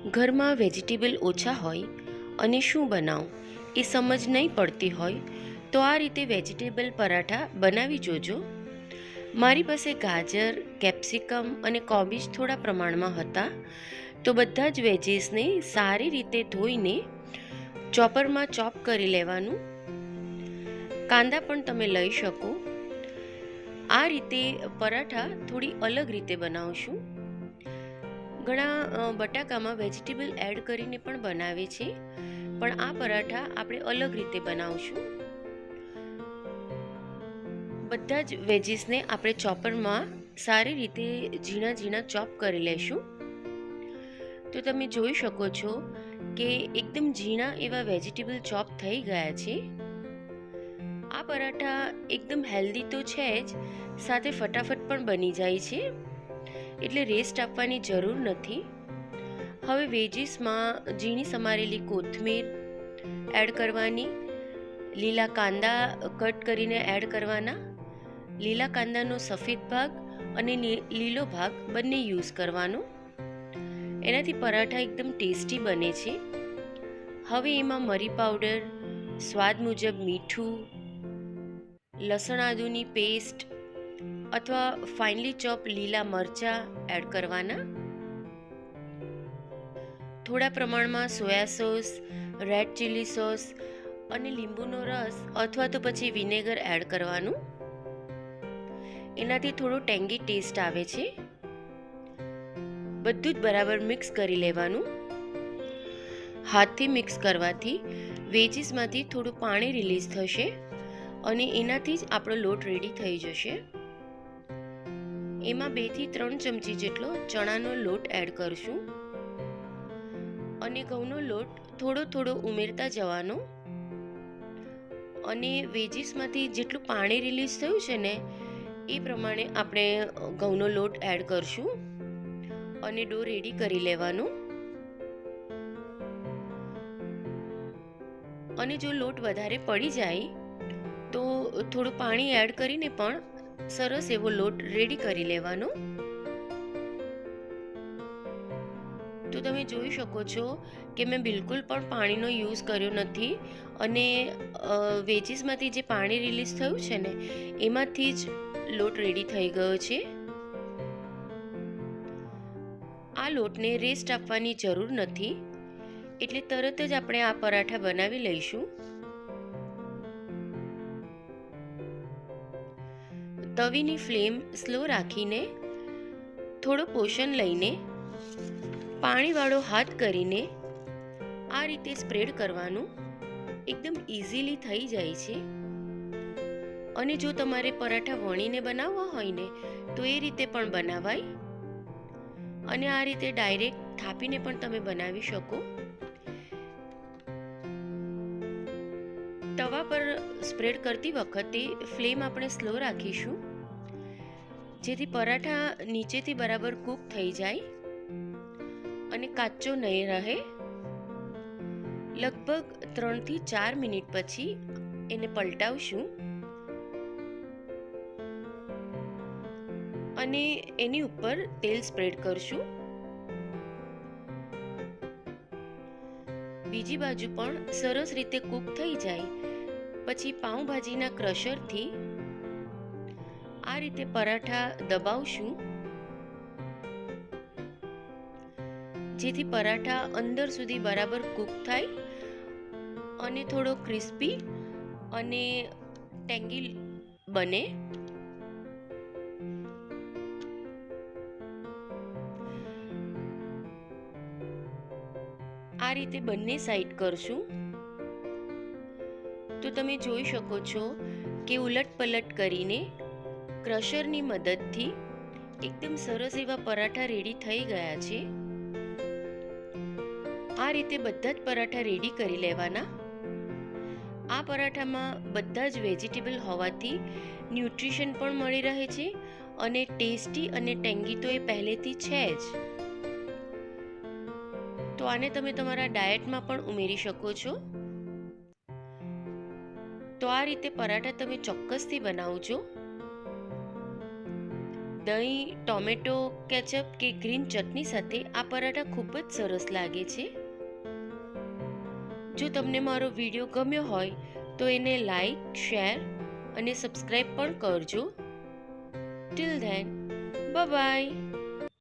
ઘરમાં વેજીટેબલ ઓછા હોય અને શું બનાવું એ સમજ નહીં પડતી હોય તો આ રીતે વેજીટેબલ પરાઠા બનાવી જોજો. મારી પાસે ગાજર, કેપ્સિકમ અને કોબીજ થોડા પ્રમાણમાં હતા, તો બધા જ વેજીસને સારી રીતે ધોઈને ચોપરમાં ચોપ કરી લેવાનું. કાંદા પણ તમે લઈ શકો. આ રીતે પરાઠા થોડી અલગ રીતે બનાવશું. ઘણા બટાકામાં વેજીટેબલ એડ કરીને પણ બનાવે છે, પણ આ પરાઠા આપણે અલગ રીતે બનાવશું. બધા જ વેજીસને આપણે ચોપરમાં સારી રીતે ઝીણા ઝીણા ચોપ કરી લેશું. તો તમે જોઈ શકો છો કે એકદમ ઝીણા એવા વેજીટેબલ ચોપ થઈ ગયા છે. આ પરાઠા એકદમ હેલ્ધી તો છે જ, સાથે ફટાફટ પણ બની જાય છે, એટલે રેસ્ટ આપવાની જરૂર નથી. હવે વેજીસમાં ઝીણી સમારેલી કોથમીર એડ કરવાની, લીલા કાંદા કટ કરીને એડ કરવાના. લીલા કાંદાનો સફેદ ભાગ અને લીલો ભાગ બંને યુઝ કરવાનો. એનાથી પરાઠા એકદમ ટેસ્ટી બને છે. હવે એમાં મરી પાવડર, સ્વાદ મુજબ મીઠું, લસણ આદુની પેસ્ટ અથવા ફાઇનલી ચોપ લીલા મરચાં એડ કરવાના. થોડા પ્રમાણમાં soya sauce, red chilli sauce અને લીંબુનો રસ અથવા તો પછી વિનેગર એડ કરવાનું. એનાથી થોડો ટેંગી ટેસ્ટ આવે છે. બધું જ બરાબર મિક્સ કરી લેવાનું. હાથથી મિક્સ કરવાથી વેજીસમાંથી થોડું પાણી રિલીઝ થશે અને એનાથી જ આપણો લોટ રેડી થઈ જશે. એમાં 2 થી 3 ચમચી જેટલો ચણાનો લોટ એડ કરશું અને ઘઉંનો લોટ થોડો થોડો ઉમેરતા જવાનો. અને વેજીસમાંથી જેટલું પાણી રિલીઝ થયું છે ને એ પ્રમાણે આપણે ઘઉંનો લોટ એડ કરશું અને ડો રેડી કરી લેવાનો. અને જો લોટ વધારે પડી જાય તો થોડું પાણી એડ કરીને પણ સરસ એવો લોટ રેડી કરી લેવાનો. તો તમે જોઈ શકો છો કે મેં બિલકુલ પણ પાણીનો યુઝ કર્યો નથી અને વેજીસમાંથી જે પાણી રિલીઝ થયું છે ને એમાંથી જ લોટ રેડી થઈ ગયો છે. આ લોટને રેસ્ટ આપવાની જરૂર નથી, એટલે તરત જ આપણે આ પરાઠા બનાવી લઈશું. તવીની ફ્લેમ સ્લો રાખીને થોડો પોષણ લઈને પાણીવાળો હાથ કરીને આ રીતે સ્પ્રેડ કરવાનું. એકદમ ઇઝીલી થઈ જાય છે. અને જો તમારે પરાઠા વણીને બનાવવા હોય ને તો એ રીતે પણ બનાવાય, અને આ રીતે ડાયરેક્ટ થાપીને પણ તમે બનાવી શકો. તવા પર સ્પ્રેડ કરતી વખતે ફ્લેમ આપણે સ્લો રાખીશું, જેથી પરાઠા નીચેથી બરાબર કૂક થઈ જાય અને કાચો નહીં રહે. લગભગ 3 થી 4 મિનિટ પછી એને પલટાવશું અને એની ઉપર તેલ સ્પ્રેડ કરશું. બીજી બાજુ પણ સરસ રીતે કૂક થઈ જાય પછી પાઉંભાજીના ક્રશરથી આ રીતે પરાઠા દબાવશું, જેથી પરાઠા અંદર સુધી બરાબર કૂક થાય અને થોડો ક્રિસ્પી અને ટેંગી બને. આ રીતે બંને સાઈડ કરશું. તો તમે જોઈ શકો છો કે ઉલટ પલટ કરીને ક્રશરની મદદથી એકદમ સરસ એવા પરાઠા રેડી થઈ ગયા છે. આ રીતે બધા જ પરાઠા રેડી કરી લેવાના. આ પરાઠામાં બધા જ વેજીટેબલ હોવાથી ન્યુટ્રિશન પણ મળી રહે છે અને ટેસ્ટી અને ટેંગી તો એ પહેલેથી છે જ. તો આને તમે તમારા ડાયટમાં પણ ઉમેરી શકો છો. તો આ રીતે પરાઠા તમે ચોક્કસથી બનાવજો. દહીં, ટોમેટો કેચઅપ કે ગ્રીન ચટણી સાથે આ પરાઠા ખૂબ જ સરસ લાગે છે. જો તમને મારો વિડીયો ગમ્યો હોય તો એને લાઈક, શેર અને સબસ્ક્રાઈબ પણ કરજો. Till then, bye bye.